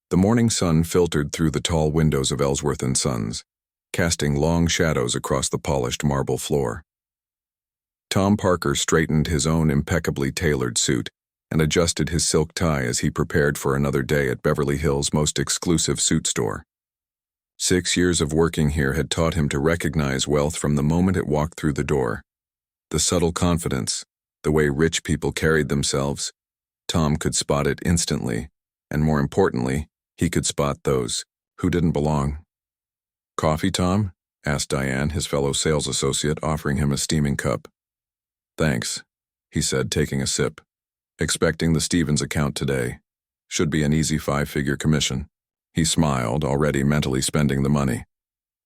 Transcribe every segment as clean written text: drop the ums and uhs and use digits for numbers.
The morning sun filtered through the tall windows of Ellsworth & Sons, casting long shadows across the polished marble floor. Tom Parker straightened his own impeccably tailored suit and adjusted his silk tie as he prepared for another day at Beverly Hills' most exclusive suit store. 6 years of working here had taught him to recognize wealth from the moment it walked through the door. The subtle confidence, the way rich people carried themselves, Tom could spot it instantly, and more importantly, he could spot those who didn't belong. "Coffee, Tom?" asked Diane, his fellow sales associate, offering him a steaming cup. "Thanks," he said, taking a sip. "Expecting the Stevens account today. Should be an easy 5-figure commission." He smiled, already mentally spending the money.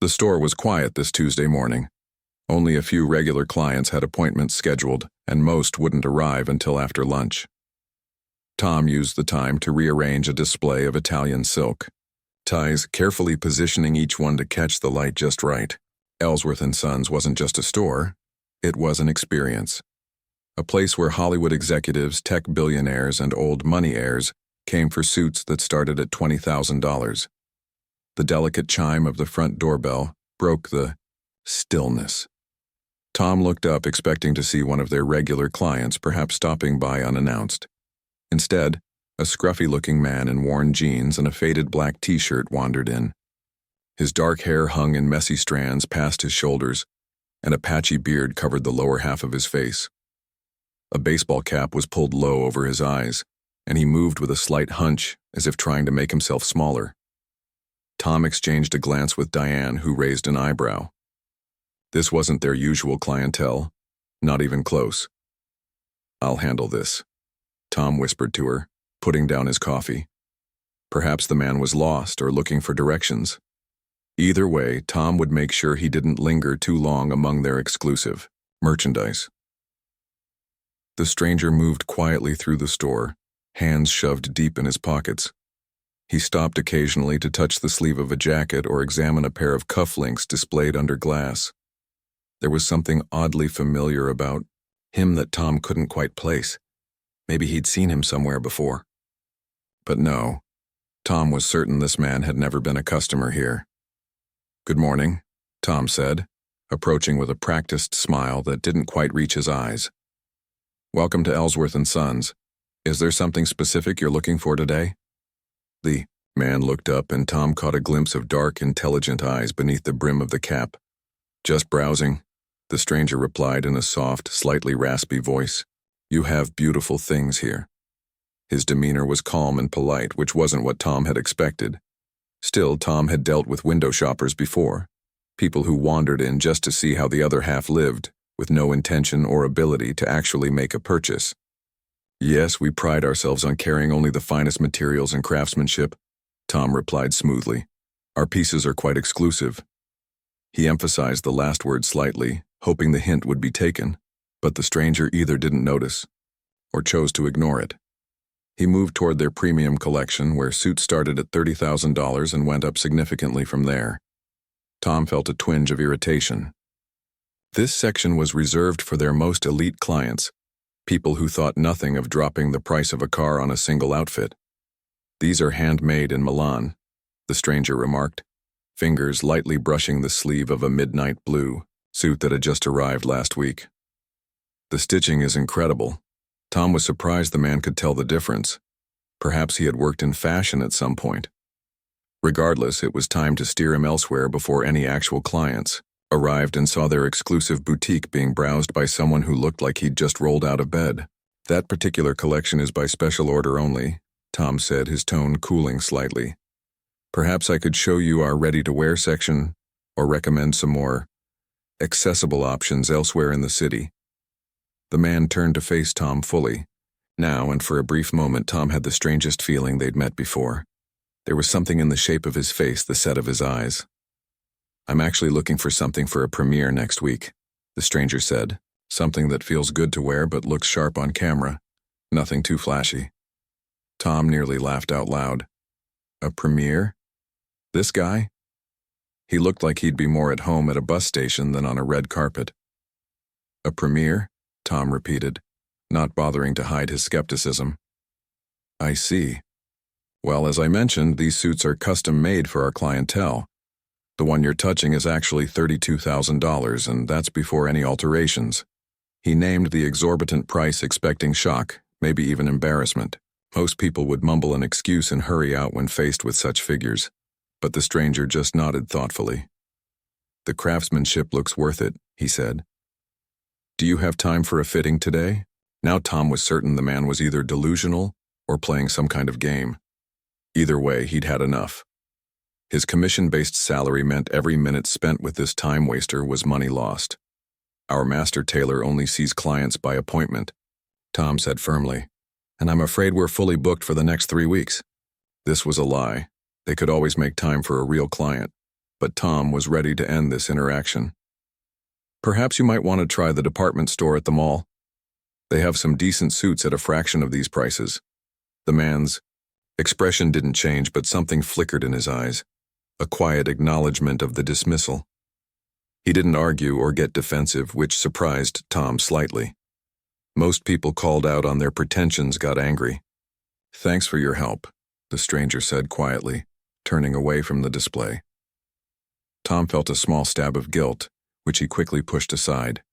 The store was quiet this Tuesday morning. Only a few regular clients had appointments scheduled, and most wouldn't arrive until after lunch. Tom used the time to rearrange a display of Italian silk ties, carefully positioning each one to catch the light just right. Ellsworth & Sons wasn't just a store, it was an experience. A place where Hollywood executives, tech billionaires, and old money heirs came for suits that started at $20,000. The delicate chime of the front doorbell broke the stillness. Tom looked up, expecting to see one of their regular clients, perhaps stopping by unannounced. Instead, a scruffy-looking man in worn jeans and a faded black t-shirt wandered in. His dark hair hung in messy strands past his shoulders, and a patchy beard covered the lower half of his face. A baseball cap was pulled low over his eyes, and he moved with a slight hunch, as if trying to make himself smaller. Tom exchanged a glance with Diane, who raised an eyebrow. This wasn't their usual clientele, not even close. "I'll handle this," Tom whispered to her, putting down his coffee. Perhaps the man was lost or looking for directions. Either way, Tom would make sure he didn't linger too long among their exclusive merchandise. The stranger moved quietly through the store, hands shoved deep in his pockets. He stopped occasionally to touch the sleeve of a jacket or examine a pair of cufflinks displayed under glass. There was something oddly familiar about him that Tom couldn't quite place. Maybe he'd seen him somewhere before. But no, Tom was certain this man had never been a customer here. "Good morning," Tom said, approaching with a practiced smile that didn't quite reach his eyes. "Welcome to Ellsworth & Sons. Is there something specific you're looking for today?" The man looked up, and Tom caught a glimpse of dark, intelligent eyes beneath the brim of the cap. "Just browsing," the stranger replied in a soft, slightly raspy voice. "You have beautiful things here." His demeanor was calm and polite, which wasn't what Tom had expected. Still, Tom had dealt with window shoppers before, people who wandered in just to see how the other half lived, with no intention or ability to actually make a purchase. "Yes, we pride ourselves on carrying only the finest materials and craftsmanship," Tom replied smoothly. "Our pieces are quite exclusive." He emphasized the last word slightly, hoping the hint would be taken, but the stranger either didn't notice or chose to ignore it. He moved toward their premium collection, where suits started at $30,000 and went up significantly from there. Tom felt a twinge of irritation. This section was reserved for their most elite clients, people who thought nothing of dropping the price of a car on a single outfit. "These are handmade in Milan," the stranger remarked, fingers lightly brushing the sleeve of a midnight blue suit that had just arrived last week. "The stitching is incredible." Tom was surprised the man could tell the difference. Perhaps he had worked in fashion at some point. Regardless, it was time to steer him elsewhere before any actual clients arrived and saw their exclusive boutique being browsed by someone who looked like he'd just rolled out of bed. "That particular collection is by special order only," Tom said, his tone cooling slightly. "Perhaps I could show you our ready-to-wear section, or recommend some more accessible options elsewhere in the city." The man turned to face Tom fully. Now, and for a brief moment, Tom had the strangest feeling they'd met before. There was something in the shape of his face, the set of his eyes. "I'm actually looking for something for a premiere next week," the stranger said. "Something that feels good to wear but looks sharp on camera. Nothing too flashy." Tom nearly laughed out loud. "A premiere? This guy?" He looked like he'd be more at home at a bus station than on a red carpet. "A premiere?" Tom repeated, not bothering to hide his skepticism. "I see. Well, as I mentioned, these suits are custom-made for our clientele. The one you're touching is actually $32,000, and that's before any alterations. He named the exorbitant price, expecting shock, maybe even embarrassment. Most people would mumble an excuse and hurry out when faced with such figures, but the stranger just nodded thoughtfully. "The craftsmanship looks worth it," he said. "Do you have time for a fitting today?" Now Tom was certain the man was either delusional or playing some kind of game. Either way, he'd had enough. His commission-based salary meant every minute spent with this time-waster was money lost. "Our master tailor only sees clients by appointment," Tom said firmly, "and I'm afraid we're fully booked for the next 3 weeks." This was a lie. They could always make time for a real client, but Tom was ready to end this interaction. "Perhaps you might want to try the department store at the mall. They have some decent suits at a fraction of these prices." The man's expression didn't change, but something flickered in his eyes, a quiet acknowledgement of the dismissal. He didn't argue or get defensive, which surprised Tom slightly. Most people called out on their pretensions got angry. "Thanks for your help," the stranger said quietly, turning away from the display. Tom felt a small stab of guilt, which he quickly pushed aside.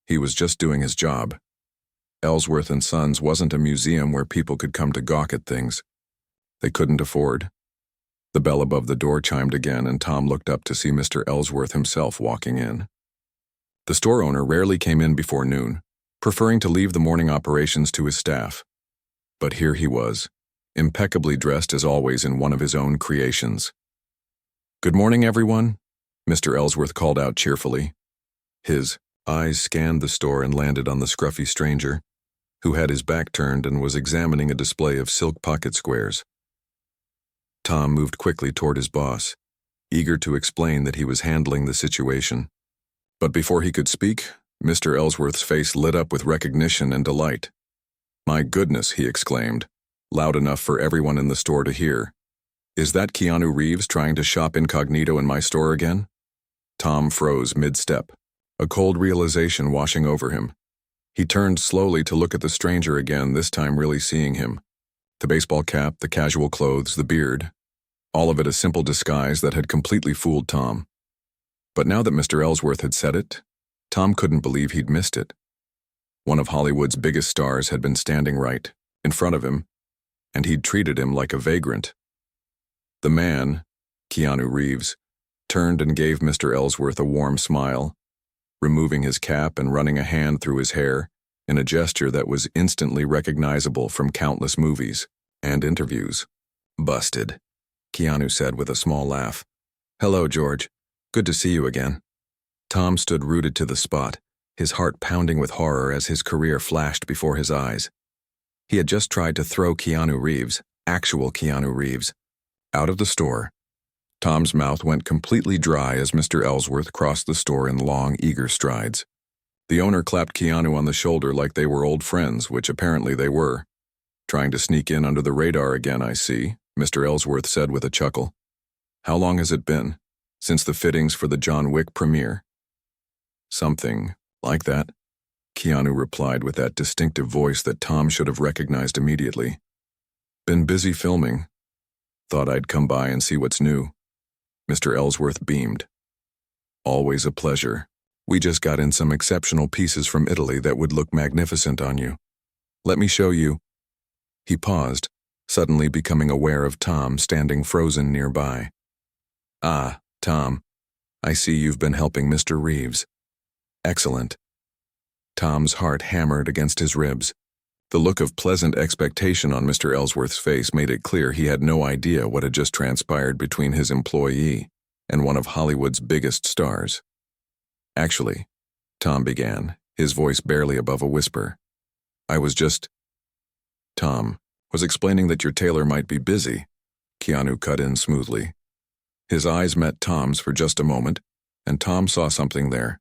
He was just doing his job. Ellsworth and Sons wasn't a museum where people could come to gawk at things they couldn't afford. The bell above the door chimed again, and Tom looked up to see Mr. Ellsworth himself walking in. The store owner rarely came in before noon, preferring to leave the morning operations to his staff. But here he was, impeccably dressed as always in one of his own creations. "Good morning, everyone," Mr. Ellsworth called out cheerfully. His eyes scanned the store and landed on the scruffy stranger, who had his back turned and was examining a display of silk pocket squares. Tom moved quickly toward his boss, eager to explain that he was handling the situation. But before he could speak, Mr. Ellsworth's face lit up with recognition and delight. "My goodness," he exclaimed, loud enough for everyone in the store to hear. "Is that Keanu Reeves trying to shop incognito in my store again?" Tom froze mid-step, a cold realization washing over him. He turned slowly to look at the stranger again, this time really seeing him. The baseball cap, the casual clothes, the beard, all of it a simple disguise that had completely fooled Tom. But now that Mr. Ellsworth had said it, Tom couldn't believe he'd missed it. One of Hollywood's biggest stars had been standing right in front of him, and he'd treated him like a vagrant. The man, Keanu Reeves, turned and gave Mr. Ellsworth a warm smile, removing his cap and running a hand through his hair in a gesture that was instantly recognizable from countless movies and interviews. "Busted," Keanu said with a small laugh. "Hello, George. Good to see you again." Tom stood rooted to the spot, his heart pounding with horror as his career flashed before his eyes. He had just tried to throw Keanu Reeves, actual Keanu Reeves, out of the store. Tom's mouth went completely dry as Mr. Ellsworth crossed the store in long, eager strides. The owner clapped Keanu on the shoulder like they were old friends, which apparently they were. "Trying to sneak in under the radar again, I see," Mr. Ellsworth said with a chuckle. "How long has it been? Since the fittings for the John Wick premiere?" "Something like that," Keanu replied with that distinctive voice that Tom should have recognized immediately. "Been busy filming. Thought I'd come by and see what's new." Mr. Ellsworth beamed. "Always a pleasure. We just got in some exceptional pieces from Italy that would look magnificent on you. Let me show you." He paused, suddenly becoming aware of Tom standing frozen nearby. "Ah, Tom, I see you've been helping Mr. Reeves. Excellent." Tom's heart hammered against his ribs. The look of pleasant expectation on Mr. Ellsworth's face made it clear he had no idea what had just transpired between his employee and one of Hollywood's biggest stars. "Actually," Tom began, his voice barely above a whisper, "I was just—" "Tom was explaining that your tailor might be busy," Keanu cut in smoothly. His eyes met Tom's for just a moment, and Tom saw something there.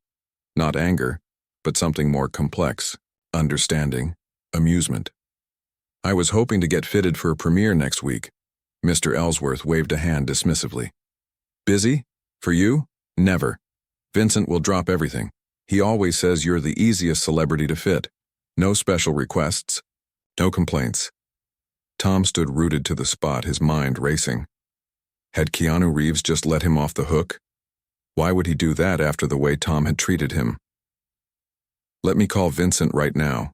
Not anger, but something more complex, understanding, amusement. "I was hoping to get fitted for a premiere next week." Mr. Ellsworth waved a hand dismissively. "Busy? For you? Never. Vincent will drop everything. He always says you're the easiest celebrity to fit. No special requests. No complaints." Tom stood rooted to the spot, his mind racing. Had Keanu Reeves just let him off the hook? Why would he do that after the way Tom had treated him? "Let me call Vincent right now,"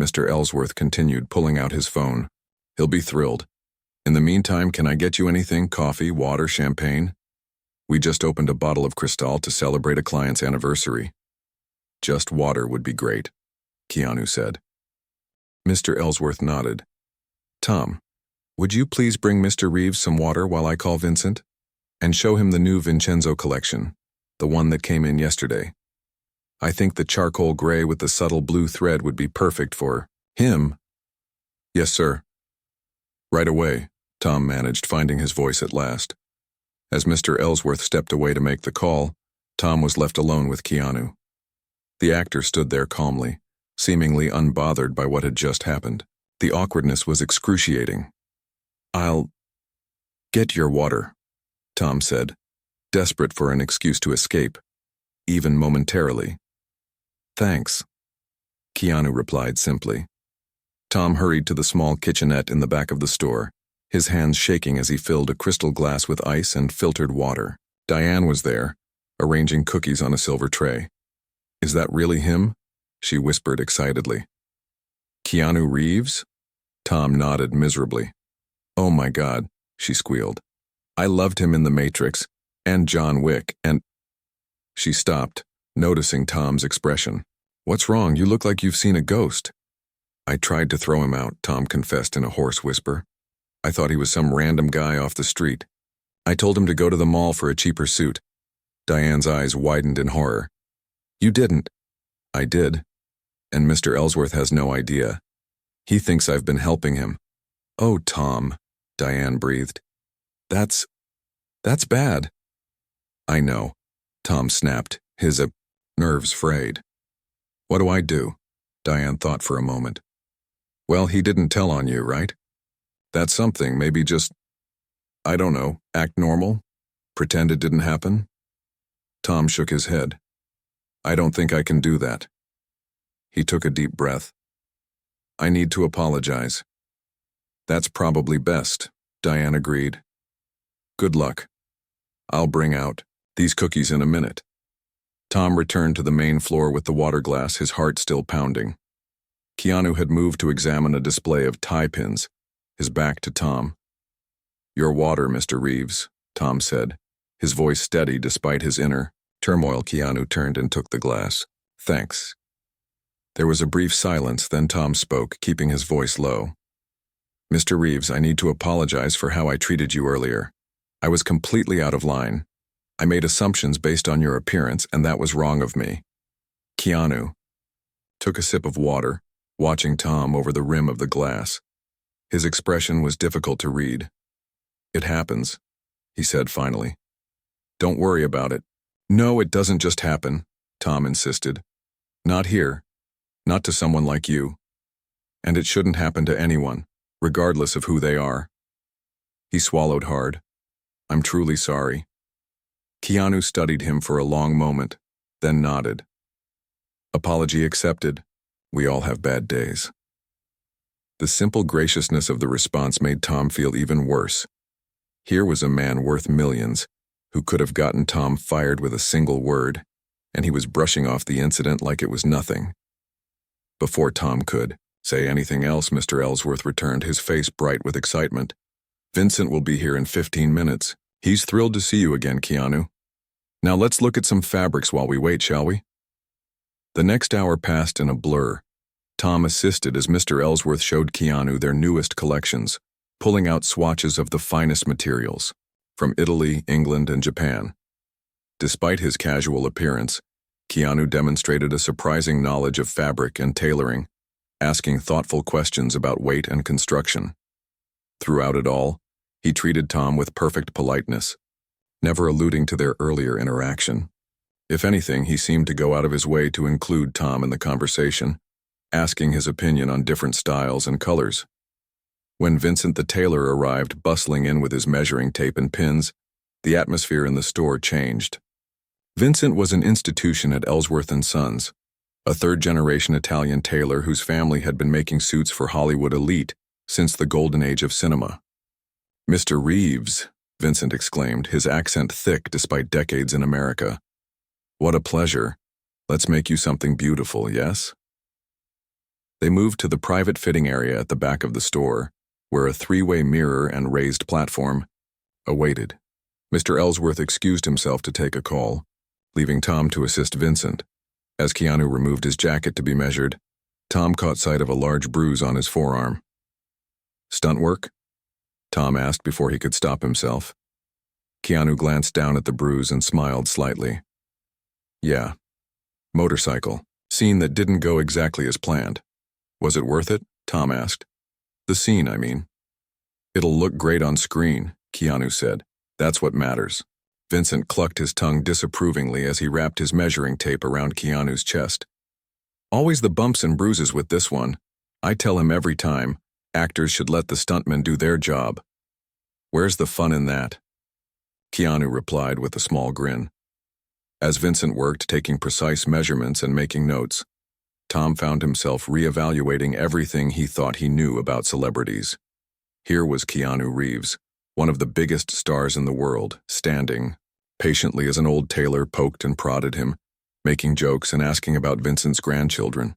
Mr. Ellsworth continued, pulling out his phone. "He'll be thrilled. In the meantime, can I get you anything? Coffee, water, champagne? We just opened a bottle of Cristal to celebrate a client's anniversary." "Just water would be great," Keanu said. Mr. Ellsworth nodded. "Tom, would you please bring Mr. Reeves some water while I call Vincent? And show him the new Vincenzo collection, the one that came in yesterday. I think the charcoal gray with the subtle blue thread would be perfect for him." "Yes, sir." "Right away," Tom managed, finding his voice at last. As Mr. Ellsworth stepped away to make the call, Tom was left alone with Keanu. The actor stood there calmly, seemingly unbothered by what had just happened. The awkwardness was excruciating. "I'll get your water," Tom said, desperate for an excuse to escape, even momentarily. "Thanks," Keanu replied simply. Tom hurried to the small kitchenette in the back of the store, his hands shaking as he filled a crystal glass with ice and filtered water. Diane was there, arranging cookies on a silver tray. "Is that really him?" she whispered excitedly. "Keanu Reeves?" Tom nodded miserably. "Oh my God," she squealed. "I loved him in The Matrix, and John Wick, and—" She stopped, noticing Tom's expression. "What's wrong? You look like you've seen a ghost." "I tried to throw him out," Tom confessed in a hoarse whisper. "I thought he was some random guy off the street. I told him to go to the mall for a cheaper suit." Diane's eyes widened in horror. "You didn't." "I did. And Mr. Ellsworth has no idea. He thinks I've been helping him." "Oh, Tom," Diane breathed. That's bad." "I know," Tom snapped, his nerves frayed. "What do I do?" Diane thought for a moment. "Well, he didn't tell on you, right? That's something. Maybe just, I don't know, act normal? Pretend it didn't happen?" Tom shook his head. "I don't think I can do that." He took a deep breath. "I need to apologize." "That's probably best," Diane agreed. "Good luck. I'll bring out these cookies in a minute." Tom returned to the main floor with the water glass, his heart still pounding. Keanu had moved to examine a display of tie pins, his back to Tom. "Your water, Mr. Reeves," Tom said, his voice steady despite his inner turmoil. Keanu turned and took the glass. "Thanks." There was a brief silence, then Tom spoke, keeping his voice low. "Mr. Reeves, I need to apologize for how I treated you earlier. I was completely out of line. I made assumptions based on your appearance, and that was wrong of me." Keanu took a sip of water, watching Tom over the rim of the glass. His expression was difficult to read. "It happens," he said finally. "Don't worry about it." "No, it doesn't just happen," Tom insisted. "Not here. Not to someone like you. And it shouldn't happen to anyone, regardless of who they are." He swallowed hard. "I'm truly sorry." Keanu studied him for a long moment, then nodded. "Apology accepted. We all have bad days." The simple graciousness of the response made Tom feel even worse. Here was a man worth millions, who could have gotten Tom fired with a single word, and he was brushing off the incident like it was nothing. Before Tom could say anything else, Mr. Ellsworth returned, his face bright with excitement. "Vincent will be here in 15 minutes. He's thrilled to see you again, Keanu. Now let's look at some fabrics while we wait, shall we?" The next hour passed in a blur. Tom assisted as Mr. Ellsworth showed Keanu their newest collections, pulling out swatches of the finest materials, from Italy, England, and Japan. Despite his casual appearance, Keanu demonstrated a surprising knowledge of fabric and tailoring, asking thoughtful questions about weight and construction. Throughout it all, he treated Tom with perfect politeness, never alluding to their earlier interaction. If anything, he seemed to go out of his way to include Tom in the conversation, asking his opinion on different styles and colors. When Vincent the tailor arrived, bustling in with his measuring tape and pins, the atmosphere in the store changed. Vincent was an institution at Ellsworth & Sons, a third-generation Italian tailor whose family had been making suits for Hollywood elite since the golden age of cinema. "Mr. Reeves," Vincent exclaimed, his accent thick despite decades in America. "What a pleasure. Let's make you something beautiful, yes?" They moved to the private fitting area at the back of the store, where a three-way mirror and raised platform awaited. Mr. Ellsworth excused himself to take a call, leaving Tom to assist Vincent. As Keanu removed his jacket to be measured, Tom caught sight of a large bruise on his forearm. "Stunt work?" Tom asked before he could stop himself. Keanu glanced down at the bruise and smiled slightly. "Yeah. Motorcycle. Scene that didn't go exactly as planned." "Was it worth it?" Tom asked. "The scene, I mean." "It'll look great on screen," Keanu said. "That's what matters." Vincent clucked his tongue disapprovingly as he wrapped his measuring tape around Keanu's chest. "Always the bumps and bruises with this one. I tell him every time, actors should let the stuntmen do their job. Where's the fun in that?" Keanu replied with a small grin. As Vincent worked, taking precise measurements and making notes, Tom found himself reevaluating everything he thought he knew about celebrities. Here was Keanu Reeves, one of the biggest stars in the world, standing patiently as an old tailor poked and prodded him, making jokes and asking about Vincent's grandchildren.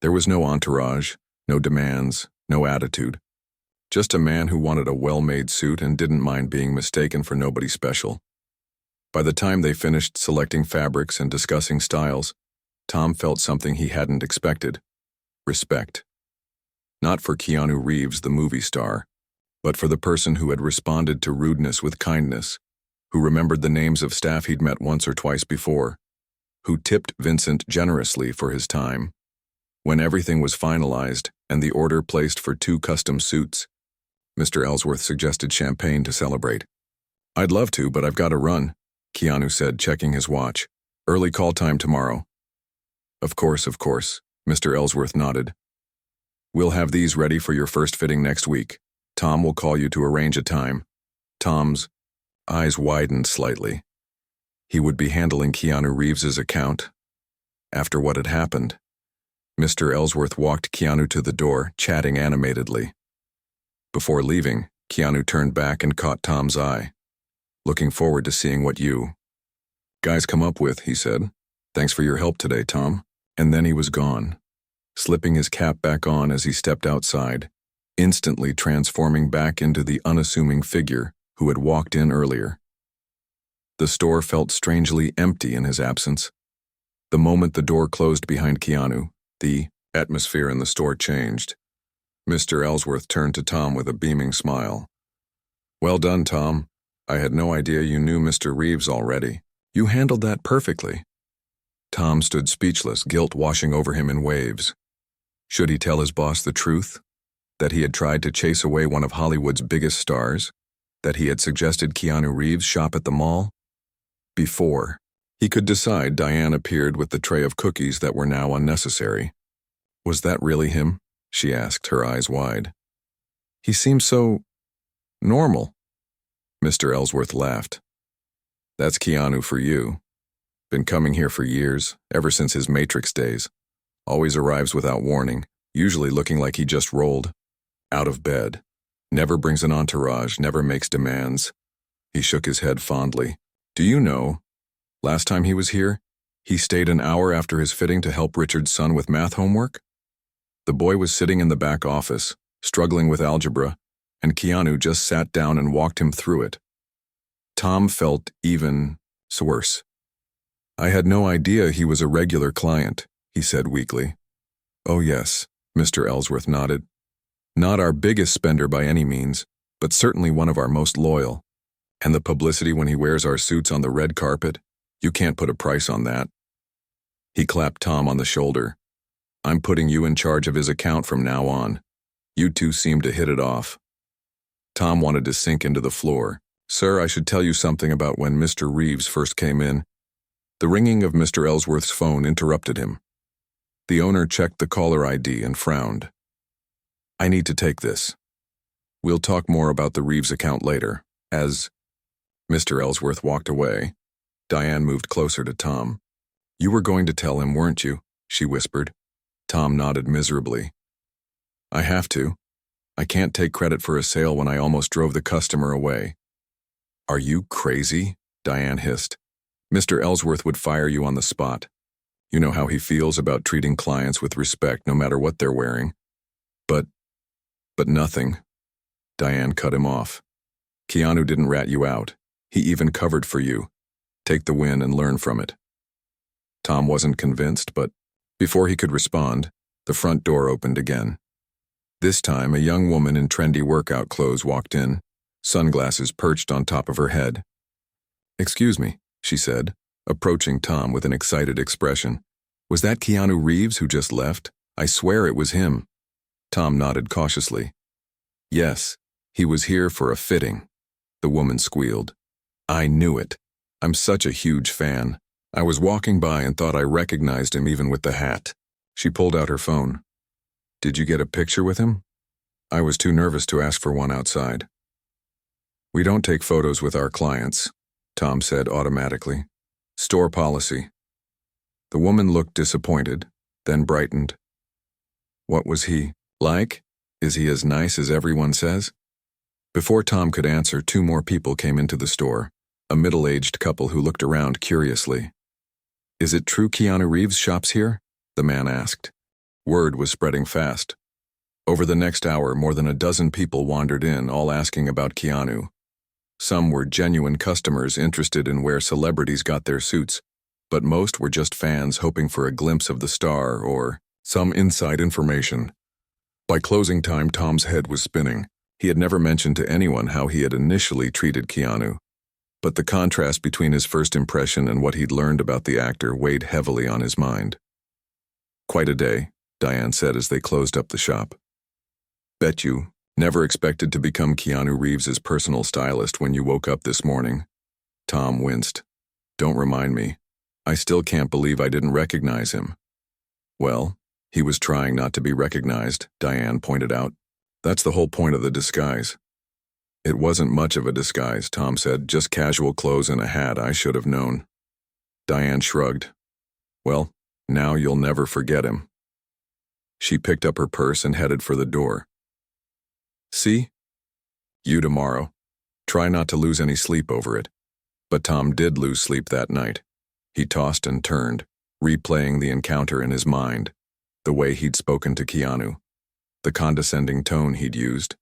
There was no entourage, no demands, no attitude. Just a man who wanted a well-made suit and didn't mind being mistaken for nobody special. By the time they finished selecting fabrics and discussing styles, Tom felt something he hadn't expected: respect. Not for Keanu Reeves, the movie star, but for the person who had responded to rudeness with kindness, who remembered the names of staff he'd met once or twice before, who tipped Vincent generously for his time. When everything was finalized and the order placed for 2 custom suits, Mr. Ellsworth suggested champagne to celebrate. "I'd love to, but I've got to run," Keanu said, checking his watch. "Early call time tomorrow." Of course, Mr. Ellsworth nodded. "We'll have these ready for your first fitting next week. Tom will call you to arrange a time." Tom's eyes widened slightly. He would be handling Keanu Reeves's account. After what had happened, Mr. Ellsworth walked Keanu to the door, chatting animatedly. Before leaving, Keanu turned back and caught Tom's eye. "Looking forward to seeing what you guys come up with," he said. "Thanks for your help today, Tom." And then he was gone, slipping his cap back on as he stepped outside, instantly transforming back into the unassuming figure who had walked in earlier. The store felt strangely empty in his absence. The moment the door closed behind Keanu, the atmosphere in the store changed. Mr. Ellsworth turned to Tom with a beaming smile. "Well done, Tom. I had no idea you knew Mr. Reeves already. You handled that perfectly." Tom stood speechless, guilt washing over him in waves. Should he tell his boss the truth? That he had tried to chase away one of Hollywood's biggest stars? That he had suggested Keanu Reeves shop at the mall? Before he could decide, Diane appeared with the tray of cookies that were now unnecessary. "Was that really him?" she asked, her eyes wide. "He seemed so normal." Mr. Ellsworth laughed. "That's Keanu for you. Been coming here for years, ever since his Matrix days. Always arrives without warning, usually looking like he just rolled out of bed. Never brings an entourage, never makes demands." He shook his head fondly. "Do you know, last time he was here, he stayed an hour after his fitting to help Richard's son with math homework? The boy was sitting in the back office, struggling with algebra, and Keanu just sat down and walked him through it." Tom felt even worse. "I had no idea he was a regular client," he said weakly. "Oh yes," Mr. Ellsworth nodded. "Not our biggest spender by any means, but certainly one of our most loyal. And the publicity when he wears our suits on the red carpet, you can't put a price on that." He clapped Tom on the shoulder. "I'm putting you in charge of his account from now on. You two seem to hit it off." Tom wanted to sink into the floor. "Sir, I should tell you something about when Mr. Reeves first came in." The ringing of Mr. Ellsworth's phone interrupted him. The owner checked the caller ID and frowned. "I need to take this. We'll talk more about the Reeves account later." As Mr. Ellsworth walked away, Diane moved closer to Tom. "You were going to tell him, weren't you?" she whispered. Tom nodded miserably. "I have to. I can't take credit for a sale when I almost drove the customer away." "Are you crazy?" Diane hissed. "Mr. Ellsworth would fire you on the spot. You know how he feels about treating clients with respect no matter what they're wearing." But nothing." Diane cut him off. "Keanu didn't rat you out. He even covered for you. Take the win and learn from it." Tom wasn't convinced, but before he could respond, the front door opened again. This time, a young woman in trendy workout clothes walked in, sunglasses perched on top of her head. "Excuse me," she said, approaching Tom with an excited expression. "Was that Keanu Reeves who just left? I swear it was him." Tom nodded cautiously. "Yes, he was here for a fitting," the woman squealed. "I knew it. I'm such a huge fan. I was walking by and thought I recognized him even with the hat." She pulled out her phone. "Did you get a picture with him?" "I was too nervous to ask for one outside." "We don't take photos with our clients," Tom said automatically. "Store policy." The woman looked disappointed, then brightened. "What was he like? Is he as nice as everyone says?" Before Tom could answer, two more people came into the store, a middle-aged couple who looked around curiously. "Is it true Keanu Reeves shops here?" the man asked. Word was spreading fast. Over the next hour, more than a dozen people wandered in, all asking about Keanu. Some were genuine customers interested in where celebrities got their suits, but most were just fans hoping for a glimpse of the star or some inside information. By closing time, Tom's head was spinning. He had never mentioned to anyone how he had initially treated Keanu, but the contrast between his first impression and what he'd learned about the actor weighed heavily on his mind. "Quite a day," Diane said as they closed up the shop. "Bet you never expected to become Keanu Reeves's personal stylist when you woke up this morning." Tom winced. "Don't remind me. I still can't believe I didn't recognize him." "Well, he was trying not to be recognized," Diane pointed out. "That's the whole point of the disguise." "It wasn't much of a disguise," Tom said. "Just casual clothes and a hat. I should have known." Diane shrugged. "Well, now you'll never forget him." She picked up her purse and headed for the door. "See you tomorrow. Try not to lose any sleep over it." But Tom did lose sleep that night. He tossed and turned, replaying the encounter in his mind, the way he'd spoken to Keanu, the condescending tone he'd used,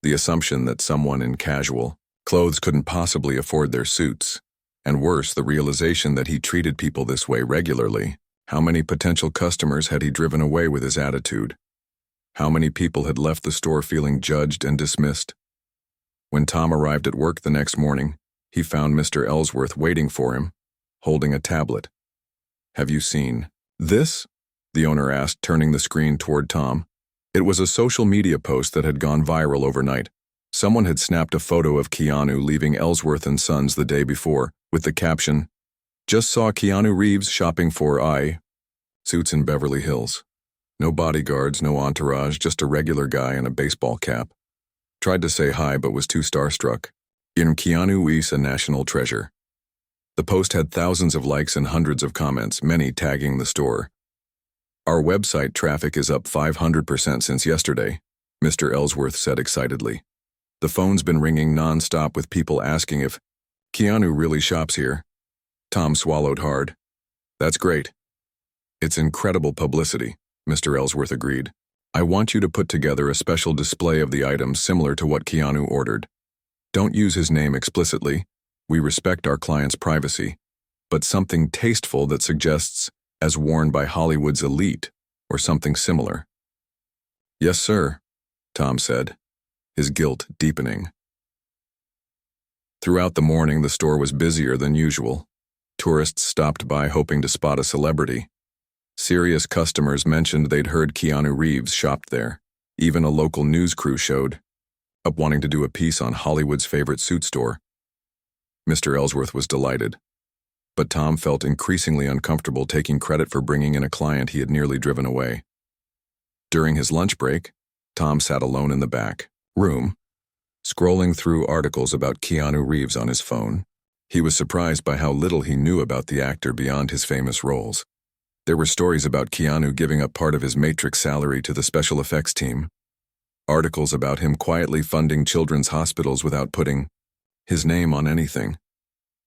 the assumption that someone in casual clothes couldn't possibly afford their suits, and worse, the realization that he treated people this way regularly. How many potential customers had he driven away with his attitude? How many people had left the store feeling judged and dismissed? When Tom arrived at work the next morning, he found Mr. Ellsworth waiting for him, holding a tablet. "Have you seen this?" the owner asked, turning the screen toward Tom. It was a social media post that had gone viral overnight. Someone had snapped a photo of Keanu leaving Ellsworth and Sons the day before, with the caption, "Just saw Keanu Reeves shopping for suits in Beverly Hills. No bodyguards, no entourage, just a regular guy in a baseball cap. Tried to say hi but was too starstruck. Keanu is a national treasure." The post had thousands of likes and hundreds of comments, many tagging the store. "Our website traffic is up 500% since yesterday," Mr. Ellsworth said excitedly. "The phone's been ringing non-stop with people asking if Keanu really shops here." Tom swallowed hard. "That's great. It's incredible publicity," Mr. Ellsworth agreed. "I want you to put together a special display of the items similar to what Keanu ordered. Don't use his name explicitly. We respect our client's privacy, but something tasteful that suggests as worn by Hollywood's elite or something similar." "Yes, sir," Tom said, his guilt deepening. Throughout the morning, the store was busier than usual. Tourists stopped by hoping to spot a celebrity. Serious customers mentioned they'd heard Keanu Reeves shopped there. Even a local news crew showed up wanting to do a piece on Hollywood's favorite suit store. Mr. Ellsworth was delighted, but Tom felt increasingly uncomfortable taking credit for bringing in a client he had nearly driven away. During his lunch break, Tom sat alone in the back room, scrolling through articles about Keanu Reeves on his phone. He was surprised by how little he knew about the actor beyond his famous roles. There were stories about Keanu giving up part of his Matrix salary to the special effects team, Articles about him quietly funding children's hospitals without putting his name on anything.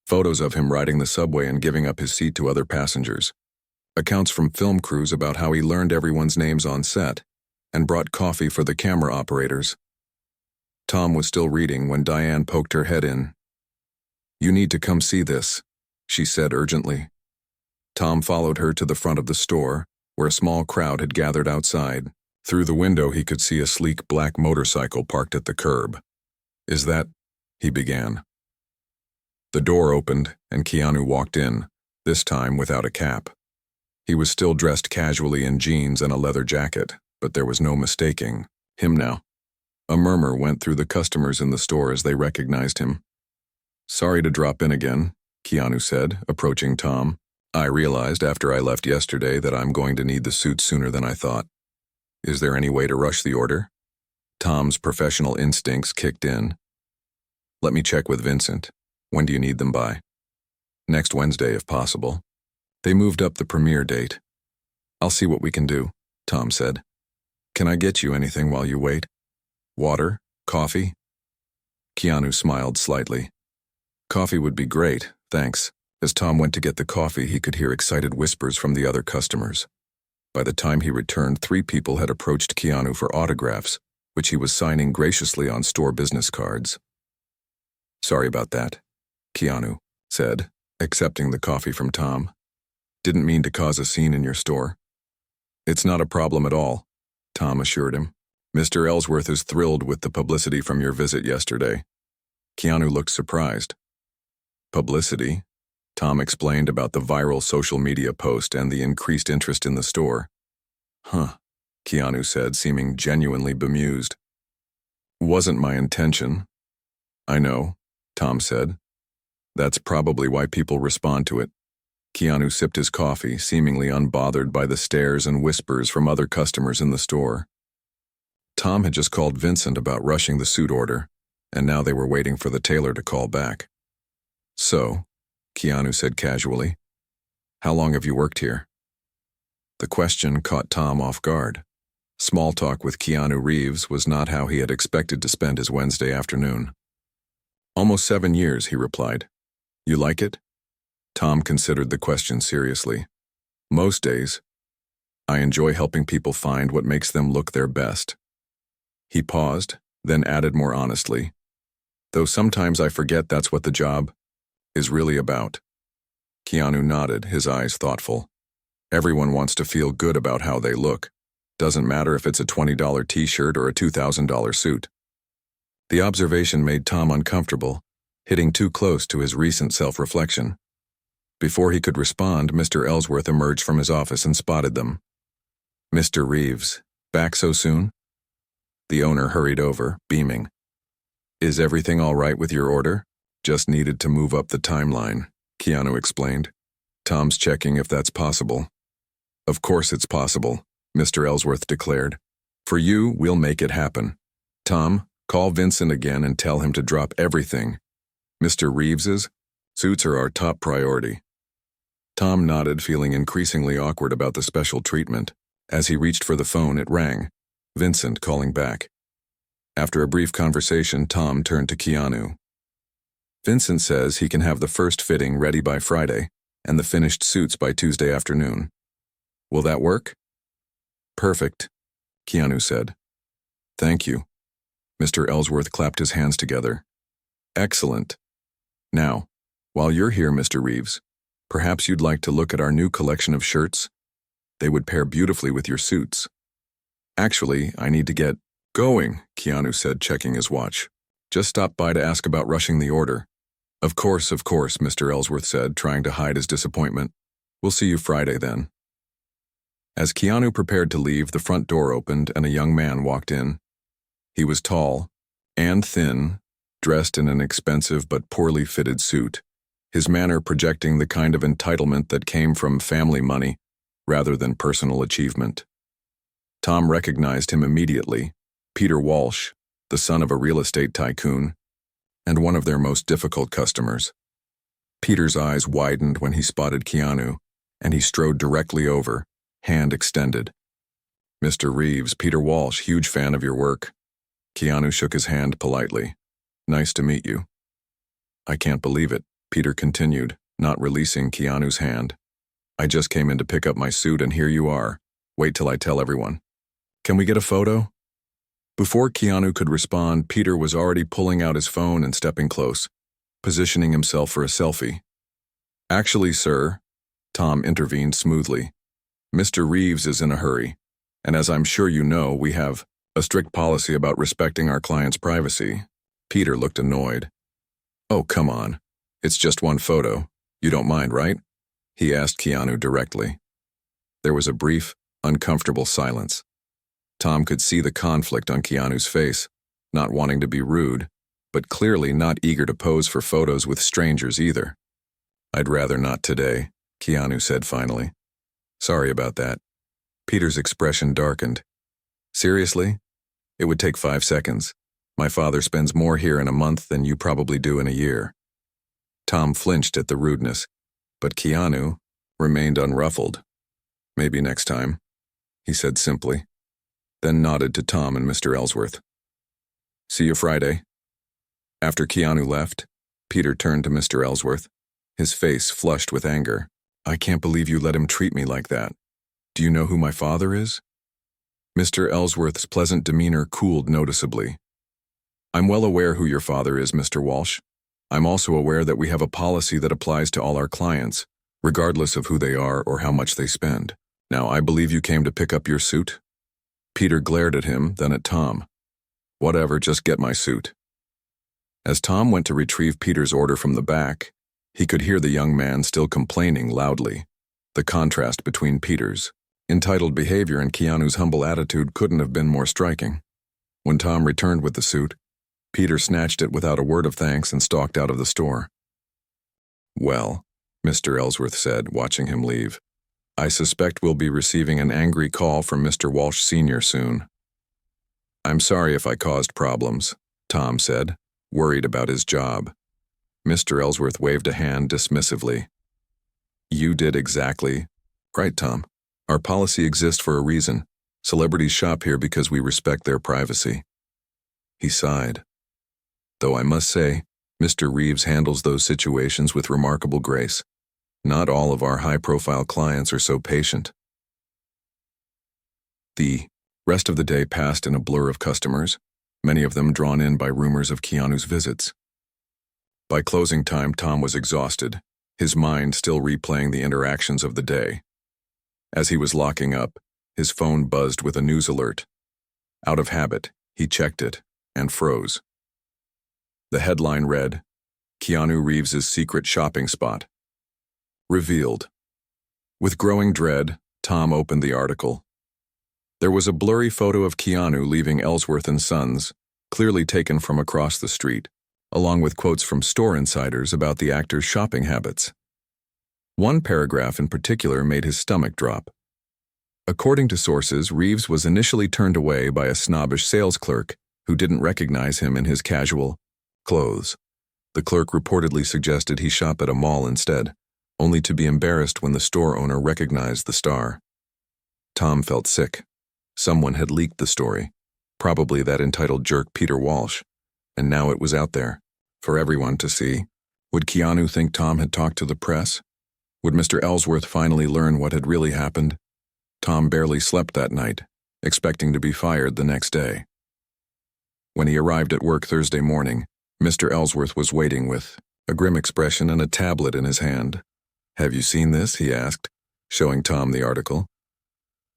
Photos of him riding the subway and giving up his seat to other passengers. Accounts from film crews about how he learned everyone's names on set and brought coffee for the camera operators. Tom was still reading when Diane poked her head in. "You need to come see this," she said urgently. Tom followed her to the front of the store, where a small crowd had gathered outside. Through the window he could see a sleek black motorcycle parked at the curb. "Is that—" he began. The door opened and Keanu walked in, this time without a cap. He was still dressed casually in jeans and a leather jacket, but there was no mistaking him now. A murmur went through the customers in the store as they recognized him. "Sorry to drop in again," Keanu said, approaching Tom. "I realized after I left yesterday that I'm going to need the suit sooner than I thought. Is there any way to rush the order?" Tom's professional instincts kicked in. "Let me check with Vincent. When do you need them by?" "Next Wednesday, if possible." They moved up the premiere date. "I'll see what we can do," Tom said. "Can I get you anything while you wait? Water? Coffee?" Keanu smiled slightly. "Coffee would be great, thanks." As Tom went to get the coffee, he could hear excited whispers from the other customers. By the time he returned, 3 people had approached Keanu for autographs, which he was signing graciously on store business cards. "Sorry about that," Keanu said, accepting the coffee from Tom. "Didn't mean to cause a scene in your store." "It's not a problem at all," Tom assured him. "Mr. Ellsworth is thrilled with the publicity from your visit yesterday." Keanu looked surprised. "Publicity?" Tom explained about the viral social media post and the increased interest in the store. "Huh," Keanu said, seeming genuinely bemused. "Wasn't my intention." "I know," Tom said. "That's probably why people respond to it." Keanu sipped his coffee, seemingly unbothered by the stares and whispers from other customers in the store. Tom had just called Vincent about rushing the suit order, and now they were waiting for the tailor to call back. "So," Keanu said casually, "how long have you worked here?" The question caught Tom off guard. Small talk with Keanu Reeves was not how he had expected to spend his Wednesday afternoon. "Almost 7 years," he replied. "You like it?" Tom considered the question seriously. "Most days. I enjoy helping people find what makes them look their best." He paused, then added more honestly, "Though sometimes I forget that's what the job is really about." Keanu nodded, his eyes thoughtful. Everyone wants to feel good about how they look. Doesn't matter if it's a $20 t-shirt or a $2,000 suit. The observation made Tom uncomfortable, hitting too close to his recent self-reflection. Before he could respond, Mr. Ellsworth emerged from his office and spotted them. "Mr. Reeves, back so soon?" The owner hurried over, beaming. "Is everything all right with your order?" "Just needed to move up the timeline," Keanu explained. "Tom's checking if that's possible." "Of course it's possible," Mr. Ellsworth declared. "For you, we'll make it happen. Tom, call Vincent again and tell him to drop everything. Mr. Reeves's suits are our top priority." Tom nodded, feeling increasingly awkward about the special treatment. As he reached for the phone, it rang. Vincent calling back. After a brief conversation, Tom turned to Keanu. "Vincent says he can have the first fitting ready by Friday and the finished suits by Tuesday afternoon. Will that work?" "Perfect," Keanu said. "Thank you." Mr. Ellsworth clapped his hands together. "Excellent. Now, while you're here, Mr. Reeves, perhaps you'd like to look at our new collection of shirts? They would pair beautifully with your suits." "Actually, I need to get going," Keanu said, checking his watch. "Just stopped by to ask about rushing the order." Of course, Mr. Ellsworth said, trying to hide his disappointment. "We'll see you Friday then." As Keanu prepared to leave, the front door opened and a young man walked in. He was tall and thin, dressed in an expensive but poorly fitted suit, his manner projecting the kind of entitlement that came from family money rather than personal achievement. Tom recognized him immediately, Peter Walsh, the son of a real estate tycoon, and one of their most difficult customers. Peter's eyes widened when he spotted Keanu, and he strode directly over, hand extended. "Mr. Reeves, Peter Walsh, huge fan of your work." Keanu shook his hand politely. Nice to meet you. I can't believe it, Peter continued, not releasing Keanu's hand. I just came in to pick up my suit and here you are. Wait till I tell everyone. Can we get a photo? Before Keanu could respond, Peter was already pulling out his phone and stepping close, positioning himself for a selfie. Actually, sir, Tom intervened smoothly. Mr. Reeves is in a hurry, and as I'm sure you know, we have a strict policy about respecting our client's privacy. Peter looked annoyed. Oh, come on. It's just one photo. You don't mind, right? He asked Keanu directly. There was a brief, uncomfortable silence. Tom could see the conflict on Keanu's face, not wanting to be rude, but clearly not eager to pose for photos with strangers either. I'd rather not today, Keanu said finally. Sorry about that. Peter's expression darkened. Seriously? It would take 5 seconds. My father spends more here in a month than you probably do in a year. Tom flinched at the rudeness, but Keanu remained unruffled. Maybe next time, he said simply, then nodded to Tom and Mr. Ellsworth. See you Friday. After Keanu left, Peter turned to Mr. Ellsworth, his face flushed with anger. I can't believe you let him treat me like that. Do you know who my father is? Mr. Ellsworth's pleasant demeanor cooled noticeably. I'm well aware who your father is, Mr. Walsh. I'm also aware that we have a policy that applies to all our clients, regardless of who they are or how much they spend. Now, I believe you came to pick up your suit? Peter glared at him, then at Tom. Whatever, just get my suit. As Tom went to retrieve Peter's order from the back, he could hear the young man still complaining loudly. The contrast between Peter's entitled behavior and Keanu's humble attitude couldn't have been more striking. When Tom returned with the suit, Peter snatched it without a word of thanks and stalked out of the store. Well, Mr. Ellsworth said, watching him leave, I suspect we'll be receiving an angry call from Mr. Walsh Sr. soon. I'm sorry if I caused problems, Tom said, worried about his job. Mr. Ellsworth waved a hand dismissively. You did exactly right, Tom. Our policy exists for a reason. Celebrities shop here because we respect their privacy. He sighed. Though I must say, Mr. Reeves handles those situations with remarkable grace. Not all of our high-profile clients are so patient. The rest of the day passed in a blur of customers, many of them drawn in by rumors of Keanu's visits. By closing time, Tom was exhausted, his mind still replaying the interactions of the day. As he was locking up, his phone buzzed with a news alert. Out of habit, he checked it and froze. The headline read, Keanu Reeves' secret shopping spot. Revealed. With growing dread, Tom opened the article. There was a blurry photo of Keanu leaving Ellsworth & Sons, clearly taken from across the street, along with quotes from store insiders about the actor's shopping habits. One paragraph in particular made his stomach drop. According to sources, Reeves was initially turned away by a snobbish sales clerk who didn't recognize him in his casual clothes. The clerk reportedly suggested he shop at a mall instead, only to be embarrassed when the store owner recognized the star. Tom felt sick. Someone had leaked the story, probably that entitled jerk Peter Walsh, and now it was out there, for everyone to see. Would Keanu think Tom had talked to the press? Would Mr. Ellsworth finally learn what had really happened? Tom barely slept that night, expecting to be fired the next day. When he arrived at work Thursday morning, Mr. Ellsworth was waiting with a grim expression and a tablet in his hand. Have you seen this? He asked, showing Tom the article.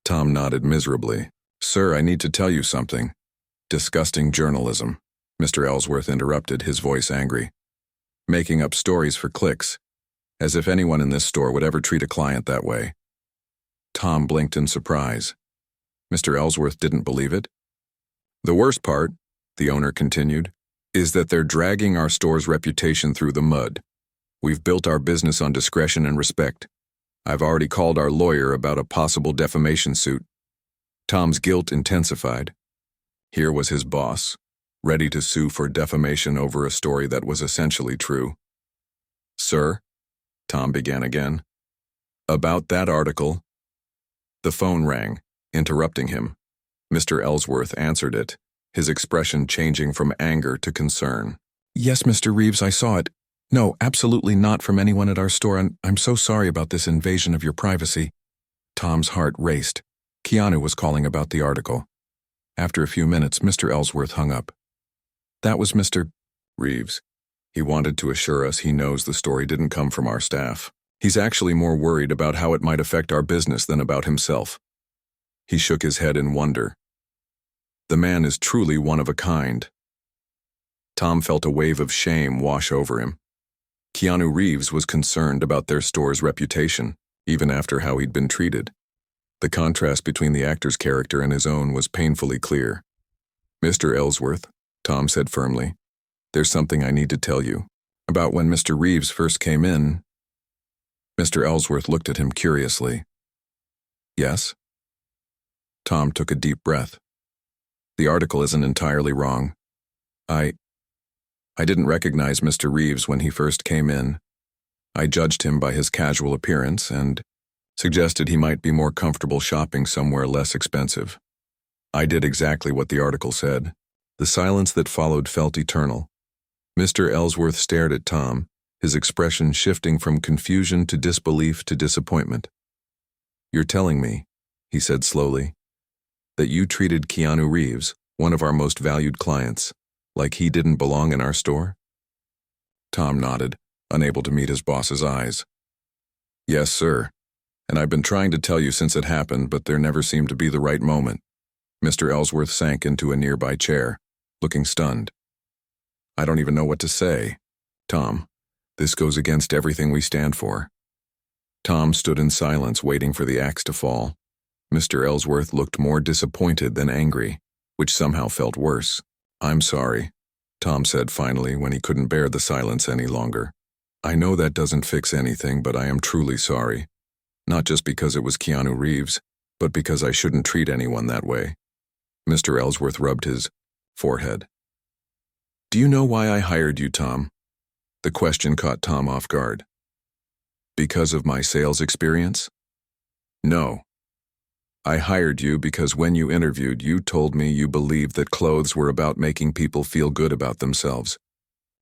Tom nodded miserably. Sir, I need to tell you something. Disgusting journalism, Mr. Ellsworth interrupted, his voice angry. Making up stories for clicks, as if anyone in this store would ever treat a client that way. Tom blinked in surprise. Mr. Ellsworth didn't believe it. The worst part, the owner continued, is that they're dragging our store's reputation through the mud. We've built our business on discretion and respect. I've already called our lawyer about a possible defamation suit. Tom's guilt intensified. Here was his boss, ready to sue for defamation over a story that was essentially true. Sir, Tom began again. About that article. The phone rang, interrupting him. Mr. Ellsworth answered it, his expression changing from anger to concern. "Yes, Mr. Reeves, I saw it. No, absolutely not from anyone at our store, and I'm so sorry about this invasion of your privacy." Tom's heart raced. Keanu was calling about the article. After a few minutes, Mr. Ellsworth hung up. "That was Mr. Reeves. He wanted to assure us he knows the story didn't come from our staff. He's actually more worried about how it might affect our business than about himself." He shook his head in wonder. The man is truly one of a kind. Tom felt a wave of shame wash over him. Keanu Reeves was concerned about their store's reputation, even after how he'd been treated. The contrast between the actor's character and his own was painfully clear. "Mr. Ellsworth," Tom said firmly, "there's something I need to tell you. About when Mr. Reeves first came in." Mr. Ellsworth looked at him curiously. "Yes?" Tom took a deep breath. "The article isn't entirely wrong. I didn't recognize Mr. Reeves when he first came in. I judged him by his casual appearance and suggested he might be more comfortable shopping somewhere less expensive. I did exactly what the article said." The silence that followed felt eternal. Mr. Ellsworth stared at Tom, his expression shifting from confusion to disbelief to disappointment. "You're telling me," he said slowly, "that you treated Keanu Reeves, one of our most valued clients, like he didn't belong in our store?" Tom nodded, unable to meet his boss's eyes. "Yes, sir. And I've been trying to tell you since it happened, but there never seemed to be the right moment." Mr. Ellsworth sank into a nearby chair, looking stunned. "I don't even know what to say. Tom, this goes against everything we stand for." Tom stood in silence, waiting for the axe to fall. Mr. Ellsworth looked more disappointed than angry, which somehow felt worse. "I'm sorry," Tom said finally when he couldn't bear the silence any longer. "I know that doesn't fix anything, but I am truly sorry. Not just because it was Keanu Reeves, but because I shouldn't treat anyone that way." Mr. Ellsworth rubbed his forehead. "Do you know why I hired you, Tom?" The question caught Tom off guard. "Because of my sales experience?" "No. I hired you because when you interviewed, you told me you believed that clothes were about making people feel good about themselves.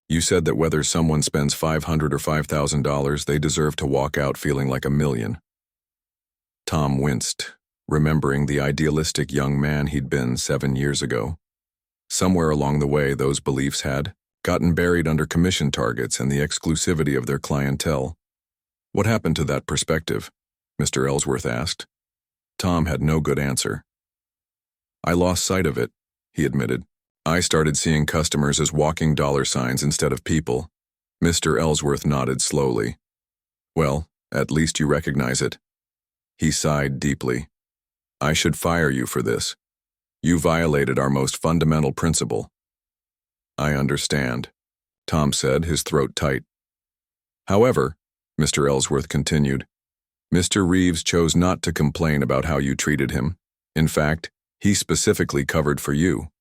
You said that whether someone spends $500 or $5,000, they deserve to walk out feeling like a million." Tom winced, remembering the idealistic young man he'd been 7 years ago. Somewhere along the way, those beliefs had gotten buried under commission targets and the exclusivity of their clientele. "What happened to that perspective?" Mr. Ellsworth asked. Tom had no good answer. "I lost sight of it," he admitted. "I started seeing customers as walking dollar signs instead of people." Mr. Ellsworth nodded slowly. "Well, at least you recognize it." He sighed deeply. "I should fire you for this. You violated our most fundamental principle." "I understand," Tom said, his throat tight. "However," Mr. Ellsworth continued, "Mr. Reeves chose not to complain about how you treated him. In fact, he specifically covered for you.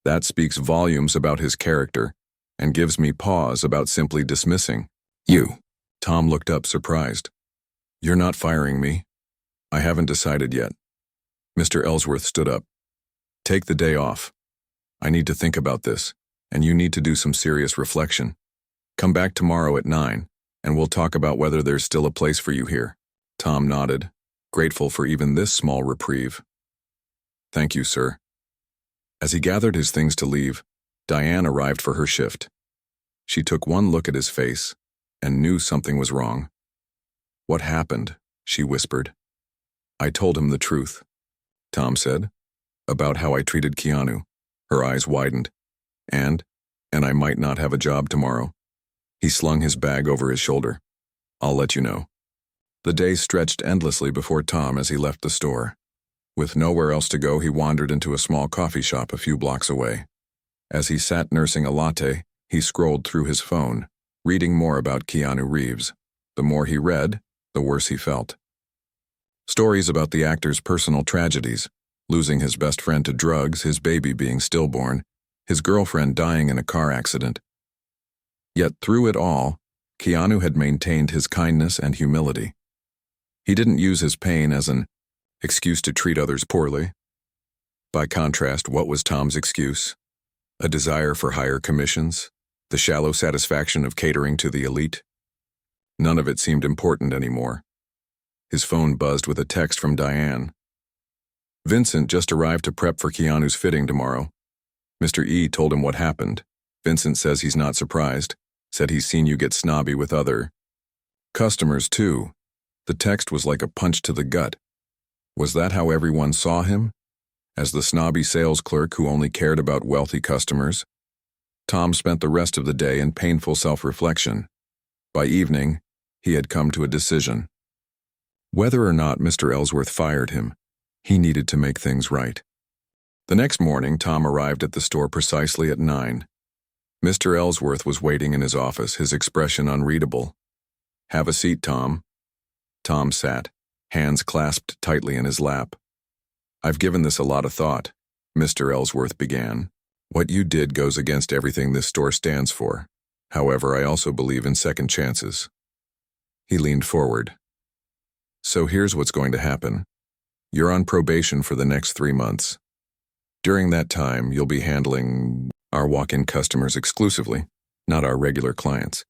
That speaks volumes about his character and gives me pause about simply dismissing you." Tom looked up surprised. "You're not firing me?" "I haven't decided yet." Mr. Ellsworth stood up. "Take the day off. I need to think about this, and you need to do some serious reflection. Come back tomorrow at 9, and we'll talk about whether there's still a place for you here." Tom nodded, grateful for even this small reprieve. "Thank you, sir." As he gathered his things to leave, Diane arrived for her shift. She took one look at his face and knew something was wrong. "What happened?" she whispered. "I told him the truth," Tom said, "about how I treated Keanu." Her eyes widened. And I might not have a job tomorrow." He slung his bag over his shoulder. "I'll let you know." The day stretched endlessly before Tom as he left the store. With nowhere else to go, he wandered into a small coffee shop a few blocks away. As he sat nursing a latte, he scrolled through his phone, reading more about Keanu Reeves. The more he read, the worse he felt. Stories about the actor's personal tragedies, losing his best friend to drugs, his baby being stillborn, his girlfriend dying in a car accident. Yet through it all, Keanu had maintained his kindness and humility. He didn't use his pain as an excuse to treat others poorly. By contrast, what was Tom's excuse? A desire for higher commissions? The shallow satisfaction of catering to the elite? None of it seemed important anymore. His phone buzzed with a text from Diane. Vincent just arrived to prep for Keanu's fitting tomorrow. Mr. E told him what happened. Vincent says he's not surprised, said he's seen you get snobby with other customers too. The text was like a punch to the gut. Was that how everyone saw him? As the snobby sales clerk who only cared about wealthy customers? Tom spent the rest of the day in painful self-reflection. By evening, he had come to a decision. Whether or not Mr. Ellsworth fired him, he needed to make things right. The next morning, Tom arrived at the store precisely at 9. Mr. Ellsworth was waiting in his office, his expression unreadable. "Have a seat, Tom." Tom sat, hands clasped tightly in his lap. "I've given this a lot of thought," Mr. Ellsworth began. "What you did goes against everything this store stands for. However, I also believe in second chances." He leaned forward. "So here's what's going to happen. You're on probation for the next 3 months. During that time, you'll be handling our walk-in customers exclusively, not our regular clients.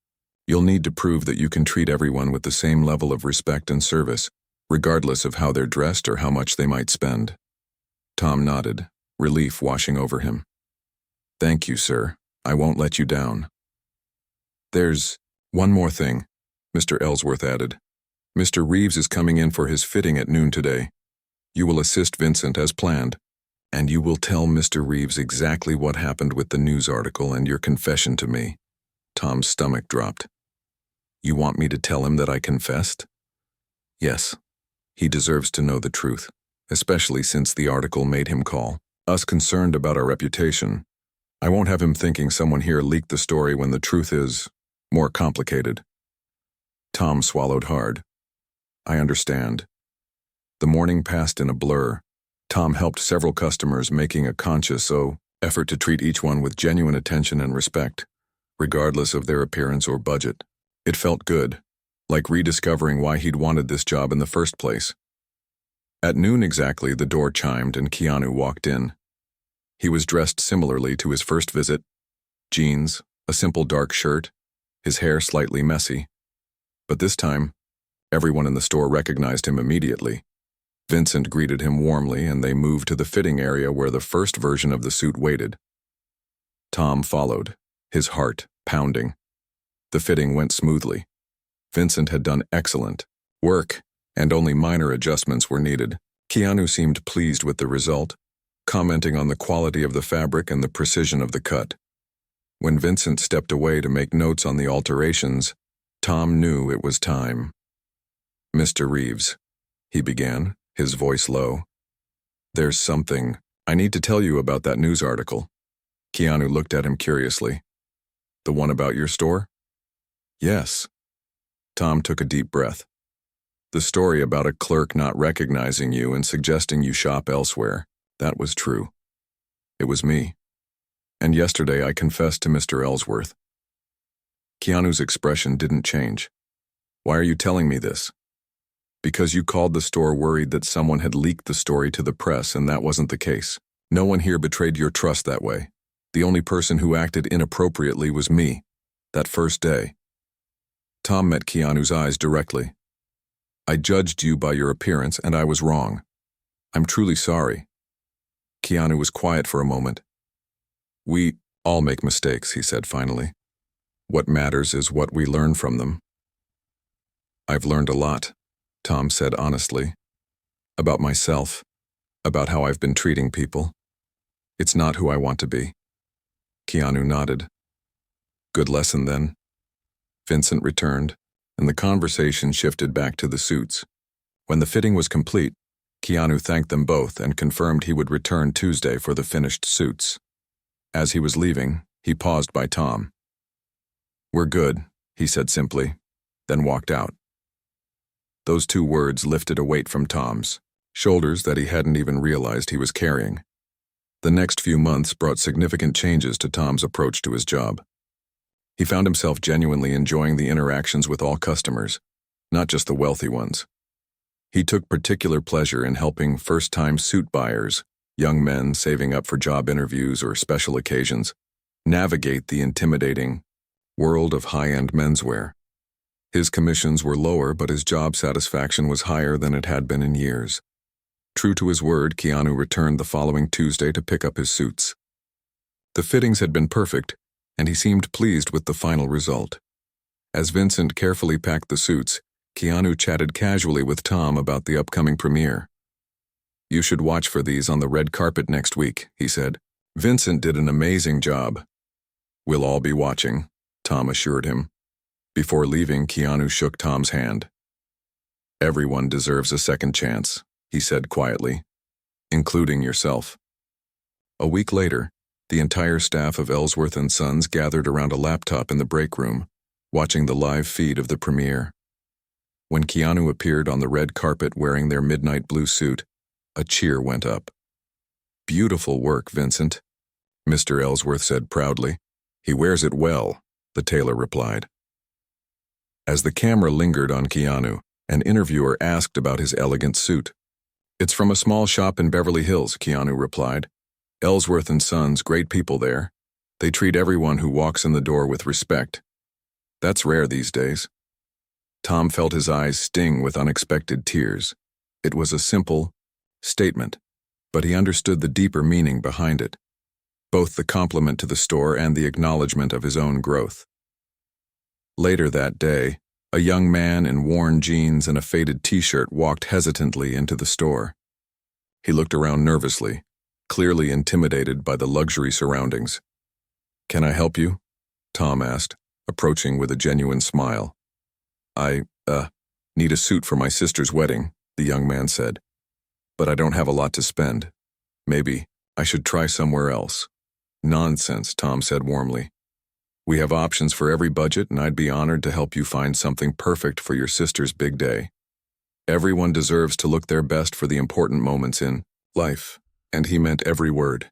You'll need to prove that you can treat everyone with the same level of respect and service, regardless of how they're dressed or how much they might spend." Tom nodded, relief washing over him. "Thank you, sir. I won't let you down." "There's one more thing," Mr. Ellsworth added. "Mr. Reeves is coming in for his fitting at noon today. You will assist Vincent as planned, and you will tell Mr. Reeves exactly what happened with the news article and your confession to me." Tom's stomach dropped. "You want me to tell him that I confessed?" "Yes. He deserves to know the truth, especially since the article made him call us concerned about our reputation. I won't have him thinking someone here leaked the story when the truth is more complicated." Tom swallowed hard. "I understand." The morning passed in a blur. Tom helped several customers, making a conscious effort to treat each one with genuine attention and respect, regardless of their appearance or budget. It felt good, like rediscovering why he'd wanted this job in the first place. At noon exactly, the door chimed and Keanu walked in. He was dressed similarly to his first visit: jeans, a simple dark shirt, his hair slightly messy. But this time, everyone in the store recognized him immediately. Vincent greeted him warmly, and they moved to the fitting area where the first version of the suit waited. Tom followed, his heart pounding. The fitting went smoothly. Vincent had done excellent work, and only minor adjustments were needed. Keanu seemed pleased with the result, commenting on the quality of the fabric and the precision of the cut. When Vincent stepped away to make notes on the alterations, Tom knew it was time. "Mr. Reeves," he began, his voice low. "There's something I need to tell you about that news article." Keanu looked at him curiously. "The one about your store?" "Yes." Tom took a deep breath. "The story about a clerk not recognizing you and suggesting you shop elsewhere, that was true. It was me. And yesterday I confessed to Mr. Ellsworth." Keanu's expression didn't change. "Why are you telling me this?" "Because you called the store worried that someone had leaked the story to the press, and that wasn't the case. No one here betrayed your trust that way. The only person who acted inappropriately was me, that first day." Tom met Keanu's eyes directly. "I judged you by your appearance, and I was wrong. I'm truly sorry." Keanu was quiet for a moment. "We all make mistakes," he said finally. "What matters is what we learn from them." "I've learned a lot," Tom said honestly. "About myself, about how I've been treating people. It's not who I want to be." Keanu nodded. "Good lesson then." Vincent returned, and the conversation shifted back to the suits. When the fitting was complete, Keanu thanked them both and confirmed he would return Tuesday for the finished suits. As he was leaving, he paused by Tom. "We're good," he said simply, then walked out. Those 2 words lifted a weight from Tom's shoulders that he hadn't even realized he was carrying. The next few months brought significant changes to Tom's approach to his job. He found himself genuinely enjoying the interactions with all customers, not just the wealthy ones. He took particular pleasure in helping first-time suit buyers young men saving up for job interviews or special occasions, navigate the intimidating world of high-end menswear. His commissions were lower, but his job satisfaction was higher than it had been in years. True to his word, Keanu returned the following Tuesday to pick up his suits. The fittings had been perfect, and he seemed pleased with the final result. As Vincent carefully packed the suits, Keanu chatted casually with Tom about the upcoming premiere. "You should watch for these on the red carpet next week," he said. "Vincent did an amazing job." "We'll all be watching," Tom assured him. Before leaving, Keanu shook Tom's hand. "Everyone deserves a second chance," he said quietly, "including yourself." A week later, the entire staff of Ellsworth and Sons gathered around a laptop in the break room, watching the live feed of the premiere. When Keanu appeared on the red carpet wearing their midnight blue suit, a cheer went up. "Beautiful work, Vincent," Mr. Ellsworth said proudly. "He wears it well," the tailor replied. As the camera lingered on Keanu, an interviewer asked about his elegant suit. "It's from a small shop in Beverly Hills," Keanu replied. "Ellsworth and Sons, great people there. They treat everyone who walks in the door with respect. That's rare these days." Tom felt his eyes sting with unexpected tears. It was a simple statement, but he understood the deeper meaning behind it, both the compliment to the store and the acknowledgement of his own growth. Later that day, a young man in worn jeans and a faded t-shirt walked hesitantly into the store. He looked around nervously, clearly intimidated by the luxury surroundings. "Can I help you?" Tom asked, approaching with a genuine smile. I need a suit for my sister's wedding," the young man said. "But I don't have a lot to spend. Maybe I should try somewhere else." "Nonsense," Tom said warmly. "We have options for every budget, and I'd be honored to help you find something perfect for your sister's big day. Everyone deserves to look their best for the important moments in life," and he meant every word.